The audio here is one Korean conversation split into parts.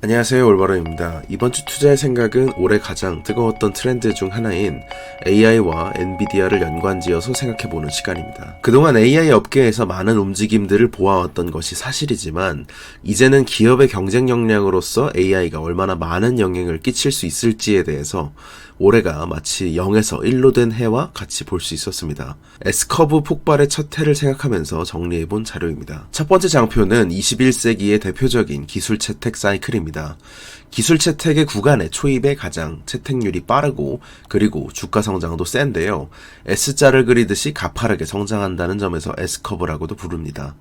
안녕하세요, 올바로입니다. 이번 주 투자의 생각은 올해 가장 뜨거웠던 트렌드 중 하나인 AI와 엔비디아를 연관지어서 생각해보는 시간입니다. 그동안 AI 업계에서 많은 움직임들을 보아왔던 것이 사실이지만 이제는 기업의 경쟁 역량으로서 AI가 얼마나 많은 영향을 끼칠 수 있을지에 대해서 올해가 마치 0에서 1로 된 해와 같이 볼 수 있었습니다. S커브 폭발의 첫 해를 생각하면서 정리해본 자료입니다. 첫 번째 장표는 21세기의 대표적인 기술 채택 사이클입니다. 기술 채택의 구간의 초입에 가장 채택률이 빠르고 그리고 주가 성장도 센데요. S자를 그리듯이 가파르게 성장한다는 점에서 S커브라고도 부릅니다.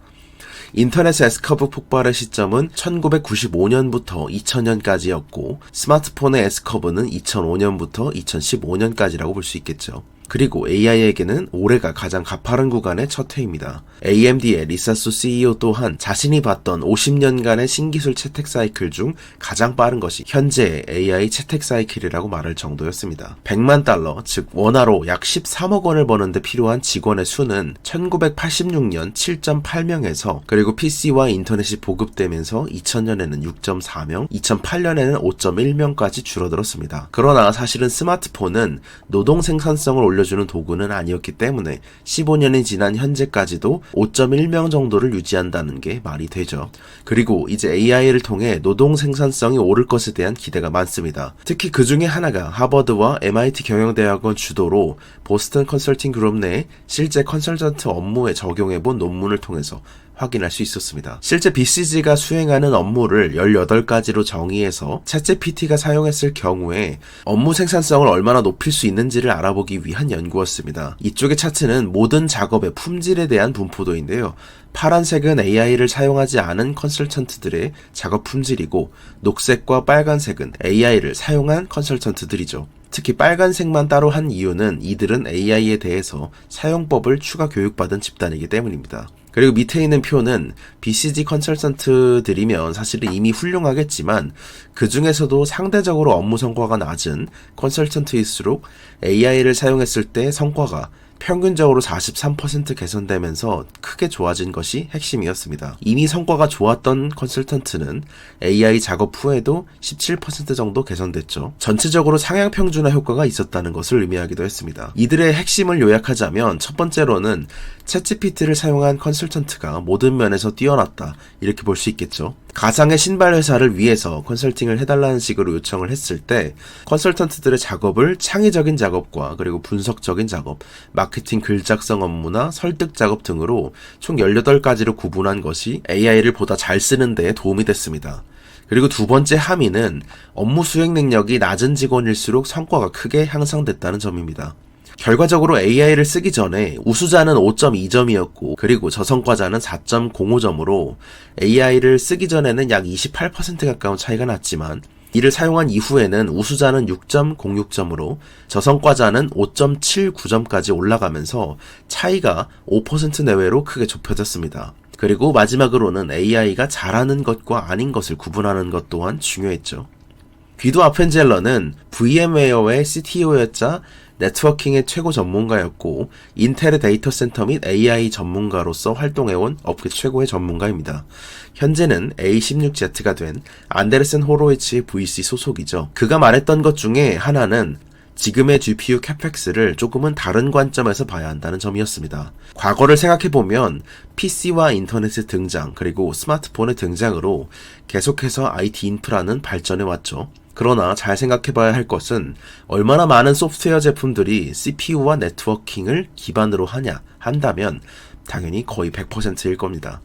인터넷 S커브 폭발의 시점은 1995년부터 2000년까지였고 스마트폰의 S커브는 2005년부터 2015년까지라고 볼 수 있겠죠. 그리고 AI에게는 올해가 가장 가파른 구간의 첫 해입니다. AMD의 리사수 CEO 또한 자신이 봤던 50년간의 신기술 채택 사이클 중 가장 빠른 것이 현재의 AI 채택 사이클이라고 말할 정도였습니다. 100만 달러, 즉 원화로 약 13억 원을 버는데 필요한 직원의 수는 1986년 7.8명에서 그리고 PC와 인터넷이 보급되면서 2000년에는 6.4명, 2008년에는 5.1명까지 줄어들었습니다. 그러나 사실은 스마트폰은 노동 생산성을 올려주는 도구는 아니었기 때문에 15년이 지난 현재까지도 5.1명 정도를 유지한다는 게 말이 되죠. 그리고 이제 AI를 통해 노동 생산성이 오를 것에 대한 기대가 많습니다. 특히 그 중에 하나가 하버드와 MIT 경영대학원 주도로 보스턴 컨설팅 그룹 내 실제 컨설턴트 업무에 적용해본 논문을 통해서 확인할 수 있었습니다. 실제 BCG가 수행하는 업무를 18가지로 정의해서 챗GPT가 사용했을 경우에 업무 생산성을 얼마나 높일 수 있는지를 알아보기 위한 연구였습니다. 이쪽의 차트는 모든 작업의 품질에 대한 분포도인데요. 파란색은 AI를 사용하지 않은 컨설턴트들의 작업 품질이고 녹색과 빨간색은 AI를 사용한 컨설턴트들이죠. 특히 빨간색만 따로 한 이유는 이들은 AI에 대해서 사용법을 추가 교육받은 집단이기 때문입니다. 그리고 밑에 있는 표는 BCG 컨설턴트들이면 사실은 이미 훌륭하겠지만 그 중에서도 상대적으로 업무 성과가 낮은 컨설턴트일수록 AI를 사용했을 때 성과가 평균적으로 43% 개선되면서 크게 좋아진 것이 핵심이었습니다. 이미 성과가 좋았던 컨설턴트는 AI 작업 후에도 17% 정도 개선됐죠. 전체적으로 상향 평준화 효과가 있었다는 것을 의미하기도 했습니다. 이들의 핵심을 요약하자면 첫 번째로는 챗GPT를 사용한 컨설턴트가 모든 면에서 뛰어났다 이렇게 볼 수 있겠죠. 가상의 신발 회사를 위해서 컨설팅을 해달라는 식으로 요청을 했을 때 컨설턴트들의 작업을 창의적인 작업과 그리고 분석적인 작업, 마케팅 글 작성 업무나 설득 작업 등으로 총 18가지로 구분한 것이 AI를 보다 잘 쓰는 데 도움이 됐습니다. 그리고 두 번째 함의는 업무 수행 능력이 낮은 직원일수록 성과가 크게 향상됐다는 점입니다. 결과적으로 AI를 쓰기 전에 우수자는 5.2점이었고 그리고 저성과자는 4.05점으로 AI를 쓰기 전에는 약 28% 가까운 차이가 났지만 이를 사용한 이후에는 우수자는 6.06점으로 저성과자는 5.79점까지 올라가면서 차이가 5% 내외로 크게 좁혀졌습니다. 그리고 마지막으로는 AI가 잘하는 것과 아닌 것을 구분하는 것 또한 중요했죠. 귀도 아펜젤러는 VM웨어의 CTO였자 네트워킹의 최고 전문가였고 인텔의 데이터 센터 및 AI 전문가로서 활동해온 업계 최고의 전문가입니다. 현재는 A16Z가 된 안데르센 호로이츠의 VC 소속이죠. 그가 말했던 것 중에 하나는 지금의 GPU 캐펙스를 조금은 다른 관점에서 봐야 한다는 점이었습니다. 과거를 생각해보면 PC와 인터넷의 등장 그리고 스마트폰의 등장으로 계속해서 IT 인프라는 발전해왔죠. 그러나 잘 생각해봐야 할 것은 얼마나 많은 소프트웨어 제품들이 CPU와 네트워킹을 기반으로 하냐 한다면 당연히 거의 100%일 겁니다.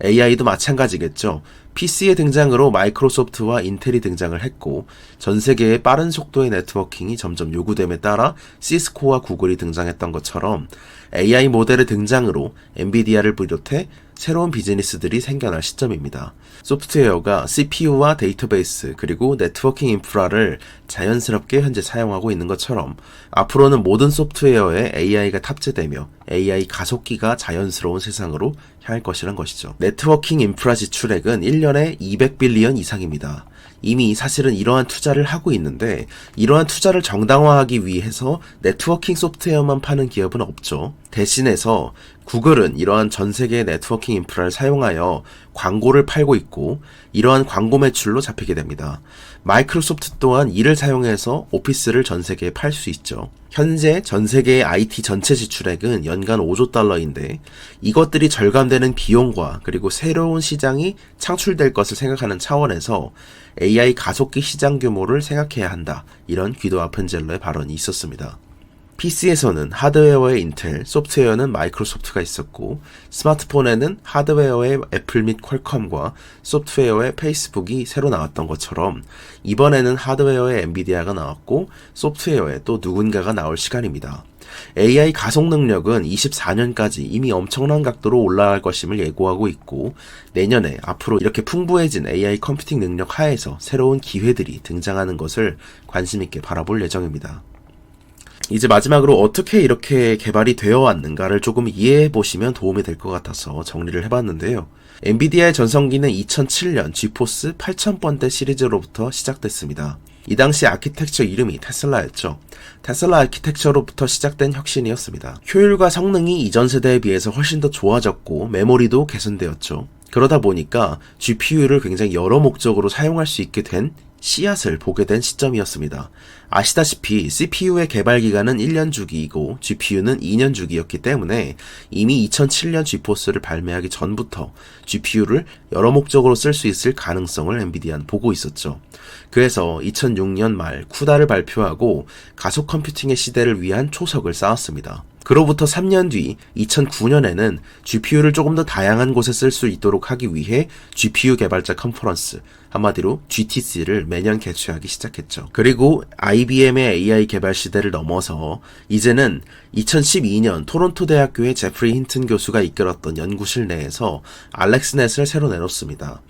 AI도 마찬가지겠죠. PC의 등장으로 마이크로소프트와 인텔이 등장을 했고 전 세계의 빠른 속도의 네트워킹이 점점 요구됨에 따라 시스코와 구글이 등장했던 것처럼 AI 모델의 등장으로 엔비디아를 비롯해 새로운 비즈니스들이 생겨날 시점입니다. 소프트웨어가 CPU와 데이터베이스 그리고 네트워킹 인프라를 자연스럽게 현재 사용하고 있는 것처럼 앞으로는 모든 소프트웨어에 AI가 탑재되며 AI 가속기가 자연스러운 세상으로 향할 것이란 것이죠. 네트워킹 인프라 지출액은 1년 2017년에 200빌리언 이상입니다. 이미 사실은 이러한 투자를 하고 있는데 이러한 투자를 정당화하기 위해서 네트워킹 소프트웨어만 파는 기업은 없죠. 대신해서 구글은 이러한 전 세계의 네트워킹 인프라를 사용하여 광고를 팔고 있고 이러한 광고 매출로 잡히게 됩니다. 마이크로소프트 또한 이를 사용해서 오피스를 전 세계에 팔 수 있죠. 현재 전 세계의 IT 전체 지출액은 연간 5조 달러인데 이것들이 절감되는 비용과 그리고 새로운 시장이 창출될 것을 생각하는 차원에서 AI 가속기 시장 규모를 생각해야 한다. 이런 귀도 아픈 젤러의 발언이 있었습니다. PC에서는 하드웨어의 인텔, 소프트웨어는 마이크로소프트가 있었고 스마트폰에는 하드웨어의 애플 및 퀄컴과 소프트웨어의 페이스북이 새로 나왔던 것처럼 이번에는 하드웨어의 엔비디아가 나왔고 소프트웨어에 또 누군가가 나올 시간입니다. AI 가속 능력은 24년까지 이미 엄청난 각도로 올라갈 것임을 예고하고 있고 내년에 앞으로 이렇게 풍부해진 AI 컴퓨팅 능력 하에서 새로운 기회들이 등장하는 것을 관심 있게 바라볼 예정입니다. 이제 마지막으로 어떻게 이렇게 개발이 되어 왔는가를 조금 이해해 보시면 도움이 될 것 같아서 정리를 해봤는데요. 엔비디아의 전성기는 2007년 지포스 8000번대 시리즈로부터 시작됐습니다. 이 당시 아키텍처 이름이 테슬라였죠. 테슬라 아키텍처로부터 시작된 혁신이었습니다. 효율과 성능이 이전 세대에 비해서 훨씬 더 좋아졌고 메모리도 개선되었죠. 그러다 보니까 GPU를 굉장히 여러 목적으로 사용할 수 있게 된 씨앗을 보게 된 시점이었습니다. 아시다시피 CPU의 개발 기간은 1년 주기이고 GPU는 2년 주기였기 때문에 이미 2007년 지포스를 발매하기 전부터 GPU를 여러 목적으로 쓸 수 있을 가능성을 엔비디아는 보고 있었죠. 그래서 2006년 말 쿠다를 발표하고 가속 컴퓨팅의 시대를 위한 초석을 쌓았습니다. 그로부터 3년 뒤 2009년에는 GPU를 조금 더 다양한 곳에 쓸 수 있도록 하기 위해 GPU 개발자 컨퍼런스, 한마디로 GTC를 매년 개최하기 시작했죠. 그리고 IBM의 AI 개발 시대를 넘어서 이제는 2012년 토론토 대학교의 제프리 힌튼 교수가 이끌었던 연구실 내에서 알렉스넷을 새로 내놓습니다.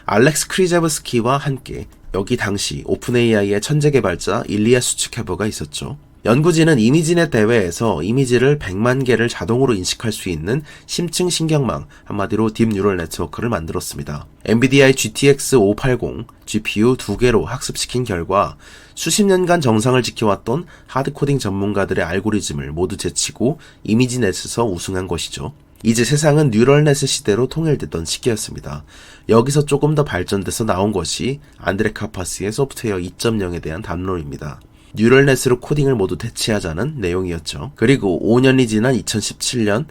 알렉스 크리제브스키와 함께 여기 당시 오픈 AI의 천재 개발자 일리아 수츠케버가 있었죠. 연구진은 이미지넷 대회에서 이미지를 100만 개를 자동으로 인식할 수 있는 심층 신경망, 한마디로 딥 뉴럴 네트워크를 만들었습니다. 엔비디아의 GTX 580 GPU 2개로 학습시킨 결과 수십 년간 정상을 지켜왔던 하드코딩 전문가들의 알고리즘을 모두 제치고 이미지넷에서 우승한 것이죠. 이제 세상은 뉴럴넷의 시대로 통일됐던 시기였습니다. 여기서 조금 더 발전돼서 나온 것이 안드레 카파스의 소프트웨어 2.0에 대한 담론입니다. 뉴럴넷으로 코딩을 모두 대체하자는 내용이었죠. 그리고 5년이 지난 2017년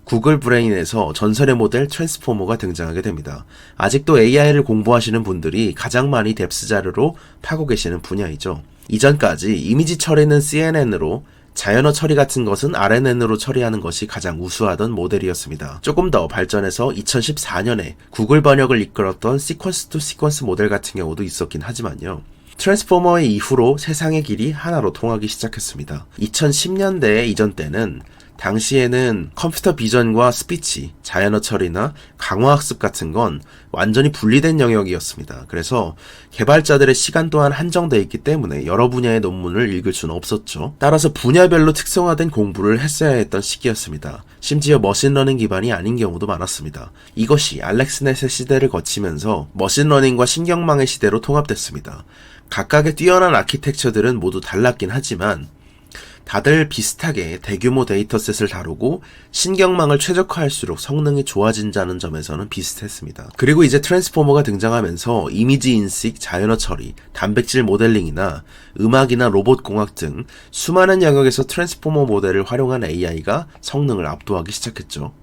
구글 브레인에서 전설의 모델 트랜스포머가 등장하게 됩니다. 아직도 AI를 공부하시는 분들이 가장 많이 뎁스 자료로 파고 계시는 분야이죠. 이전까지 이미지 처리는 CNN으로 자연어 처리 같은 것은 RNN으로 처리하는 것이 가장 우수하던 모델이었습니다. 조금 더 발전해서 2014년에 구글 번역을 이끌었던 시퀀스 투 시퀀스 모델 같은 경우도 있었긴 하지만요. 트랜스포머의 이후로 세상의 길이 하나로 통하기 시작했습니다. 2010년대 이전 때는 당시에는 컴퓨터 비전과 스피치, 자연어 처리나 강화학습 같은 건 완전히 분리된 영역이었습니다. 그래서 개발자들의 시간 또한 한정되어 있기 때문에 여러 분야의 논문을 읽을 수는 없었죠. 따라서 분야별로 특성화된 공부를 했어야 했던 시기였습니다. 심지어 머신러닝 기반이 아닌 경우도 많았습니다. 이것이 알렉스넷의 시대를 거치면서 머신러닝과 신경망의 시대로 통합됐습니다. 각각의 뛰어난 아키텍처들은 모두 달랐긴 하지만 다들 비슷하게 대규모 데이터셋을 다루고 신경망을 최적화할수록 성능이 좋아진다는 점에서는 비슷했습니다. 그리고 이제 트랜스포머가 등장하면서 이미지 인식, 자연어 처리, 단백질 모델링이나 음악이나 로봇 공학 등 수많은 영역에서 트랜스포머 모델을 활용한 AI가 성능을 압도하기 시작했죠.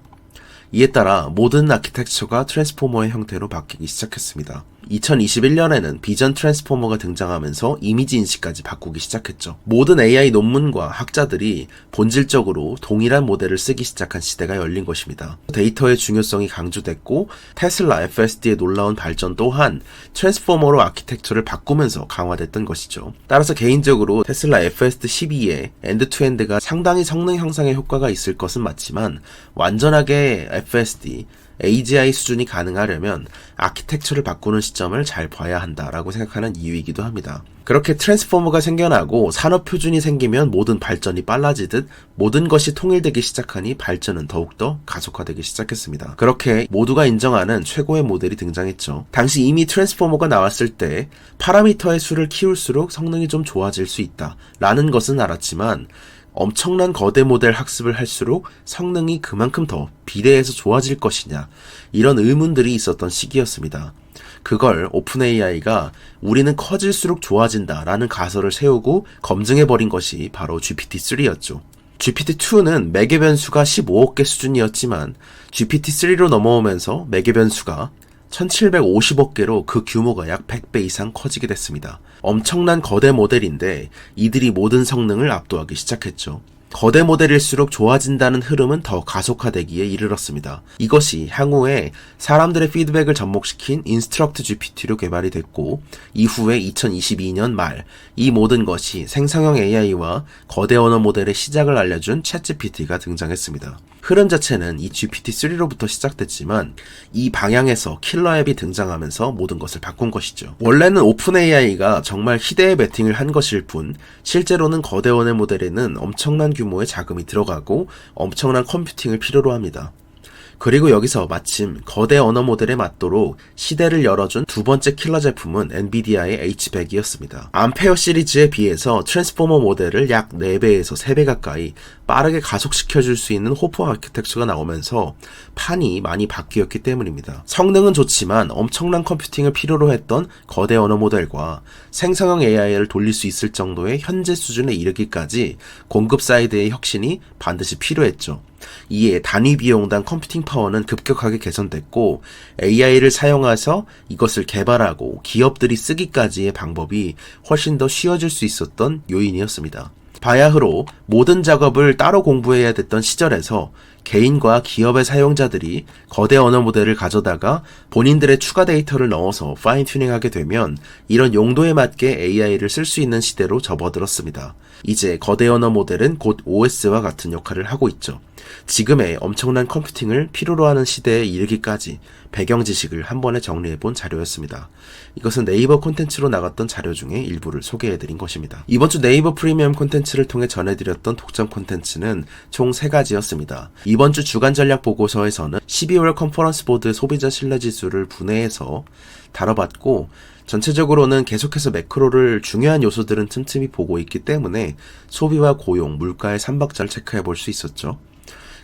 이에 따라 모든 아키텍처가 트랜스포머의 형태로 바뀌기 시작했습니다. 2021년에는 비전 트랜스포머가 등장하면서 이미지 인식까지 바꾸기 시작했죠. 모든 AI 논문과 학자들이 본질적으로 동일한 모델을 쓰기 시작한 시대가 열린 것입니다. 데이터의 중요성이 강조됐고 테슬라 FSD의 놀라운 발전 또한 트랜스포머로 아키텍처를 바꾸면서 강화됐던 것이죠. 따라서 개인적으로 테슬라 FSD 12의 엔드-투-엔드가 상당히 성능 향상에 효과가 있을 것은 맞지만 완전하게 FSD AGI 수준이 가능하려면 아키텍처를 바꾸는 시점을 잘 봐야 한다라고 생각하는 이유이기도 합니다. 그렇게 트랜스포머가 생겨나고 산업 표준이 생기면 모든 발전이 빨라지듯 모든 것이 통일되기 시작하니 발전은 더욱더 가속화되기 시작했습니다. 그렇게 모두가 인정하는 최고의 모델이 등장했죠. 당시 이미 트랜스포머가 나왔을 때 파라미터의 수를 키울수록 성능이 좀 좋아질 수 있다 라는 것은 알았지만 엄청난 거대 모델 학습을 할수록 성능이 그만큼 더 비례해서 좋아질 것이냐 이런 의문들이 있었던 시기였습니다. 그걸 오픈AI가 우리는 커질수록 좋아진다 라는 가설을 세우고 검증해버린 것이 바로 GPT-3였죠. GPT-2는 매개 변수가 15억 개 수준이었지만 GPT-3로 넘어오면서 매개 변수가 1750억 개로 그 규모가 약 100배 이상 커지게 됐습니다. 엄청난 거대 모델인데 이들이 모든 성능을 압도하기 시작했죠. 거대 모델일수록 좋아진다는 흐름은 더 가속화되기에 이르렀습니다. 이것이 향후에 사람들의 피드백을 접목시킨 인스트럭트 GPT로 개발이 됐고 이후에 2022년 말 이 모든 것이 생성형 AI와 거대 언어 모델의 시작을 알려준 챗GPT가 등장했습니다. 흐름 자체는 이 GPT-3로부터 시작됐지만 이 방향에서 킬러 앱이 등장하면서 모든 것을 바꾼 것이죠. 원래는 오픈AI가 정말 희대의 베팅을 한 것일 뿐 실제로는 거대 언어 모델에는 엄청난 규모의 자금이 들어가고 엄청난 컴퓨팅을 필요로 합니다. 그리고 여기서 마침 거대 언어 모델에 맞도록 시대를 열어준 두 번째 킬러 제품은 엔비디아의 H100이었습니다. 암페어 시리즈에 비해서 트랜스포머 모델을 약 4배에서 3배 가까이 빠르게 가속시켜줄 수 있는 호프 아키텍처가 나오면서 판이 많이 바뀌었기 때문입니다. 성능은 좋지만 엄청난 컴퓨팅을 필요로 했던 거대 언어 모델과 생성형 AI를 돌릴 수 있을 정도의 현재 수준에 이르기까지 공급 사이드의 혁신이 반드시 필요했죠. 이에 단위 비용당 컴퓨팅 파워는 급격하게 개선됐고 AI를 사용해서 이것을 개발하고 기업들이 쓰기까지의 방법이 훨씬 더 쉬워질 수 있었던 요인이었습니다. 바야흐로 모든 작업을 따로 공부해야 됐던 시절에서 개인과 기업의 사용자들이 거대 언어 모델을 가져다가 본인들의 추가 데이터를 넣어서 파인 튜닝하게 되면 이런 용도에 맞게 AI를 쓸 수 있는 시대로 접어들었습니다. 이제 거대 언어 모델은 곧 OS와 같은 역할을 하고 있죠. 지금의 엄청난 컴퓨팅을 필요로 하는 시대에 이르기까지 배경 지식을 한 번에 정리해본 자료였습니다. 이것은 네이버 콘텐츠로 나갔던 자료 중에 일부를 소개해드린 것입니다. 이번 주 네이버 프리미엄 콘텐츠를 통해 전해드렸던 독점 콘텐츠는 총 3가지였습니다. 이번 주 주간 전략 보고서에서는 12월 컨퍼런스 보드 소비자 신뢰 지수를 분해해서 다뤄봤고 전체적으로는 계속해서 매크로를 중요한 요소들은 틈틈이 보고 있기 때문에 소비와 고용, 물가의 3박자를 체크해 볼 수 있었죠.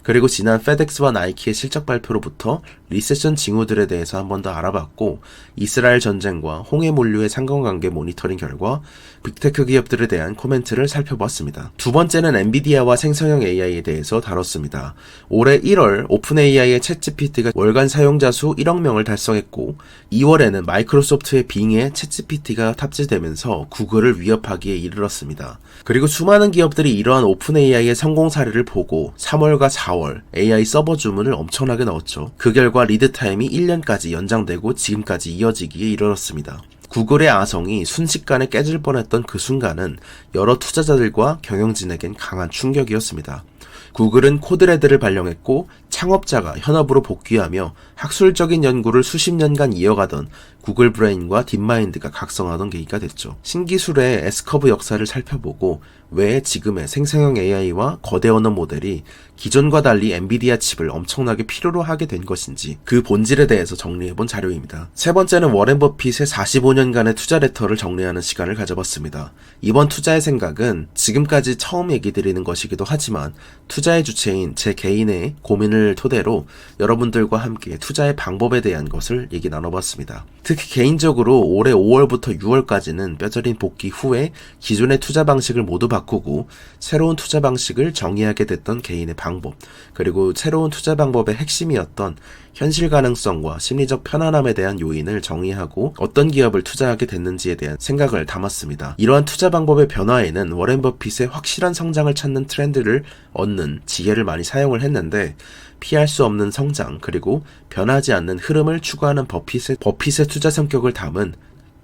그리고 지난 페덱스와 나이키의 실적 발표로부터 리세션 징후들에 대해서 한 번 더 알아봤고 이스라엘 전쟁과 홍해 물류의 상관관계 모니터링 결과 빅테크 기업들에 대한 코멘트를 살펴보았습니다. 두 번째는 엔비디아와 생성형 AI에 대해서 다뤘습니다. 올해 1월 오픈AI의 챗GPT가 월간 사용자 수 1억 명을 달성했고 2월에는 마이크로소프트의 빙에 챗GPT가 탑재되면서 구글을 위협하기에 이르렀습니다. 그리고 수많은 기업들이 이러한 오픈AI의 성공 사례를 보고 3월과 4월 AI 서버 주문을 엄청나게 넣었죠. 그 결과 리드타임이 1년까지 연장되고 지금까지 이어지기에 이르렀습니다. 구글의 아성이 순식간에 깨질 뻔했던 그 순간은 여러 투자자들과 경영진에겐 강한 충격이었습니다. 구글은 코드레드를 발령했고 창업자가 현업으로 복귀하며 학술적인 연구를 수십 년간 이어가던 구글 브레인과 딥마인드가 각성하던 계기가 됐죠. 신기술의 S커브 역사를 살펴보고 왜 지금의 생성형 AI와 거대 언어 모델이 기존과 달리 엔비디아 칩을 엄청나게 필요로 하게 된 것인지 그 본질에 대해서 정리해본 자료입니다. 세 번째는 워렌 버핏의 45년간의 투자 레터를 정리하는 시간을 가져봤습니다. 이번 투자의 생각은 지금까지 처음 얘기 드리는 것이기도 하지만 투자의 주체인 제 개인의 고민을 토대로 여러분들과 함께 투자의 방법에 대한 것을 얘기 나눠봤습니다. 특히 개인적으로 올해 5월부터 6월까지는 뼈저린 복귀 후에 기존의 투자 방식을 모두 바꾸고 새로운 투자 방식을 정의하게 됐던 개인의 방법, 그리고 새로운 투자 방법의 핵심이었던 현실 가능성과 심리적 편안함에 대한 요인을 정의하고 어떤 기업을 투자하게 됐는지에 대한 생각을 담았습니다. 이러한 투자 방법의 변화에는 워렌 버핏의 확실한 성장을 찾는 트렌드를 얻는 지혜를 많이 사용을 했는데 피할 수 없는 성장 그리고 변하지 않는 흐름을 추구하는 버핏의 투자 성격을 담은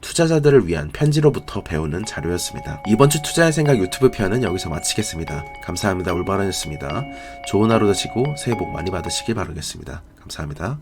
투자자들을 위한 편지로부터 배우는 자료였습니다. 이번 주 투자의 생각 유튜브 편은 여기서 마치겠습니다. 감사합니다. 올바른이었습니다. 좋은 하루 되시고 새해 복 많이 받으시길 바라겠습니다. 감사합니다.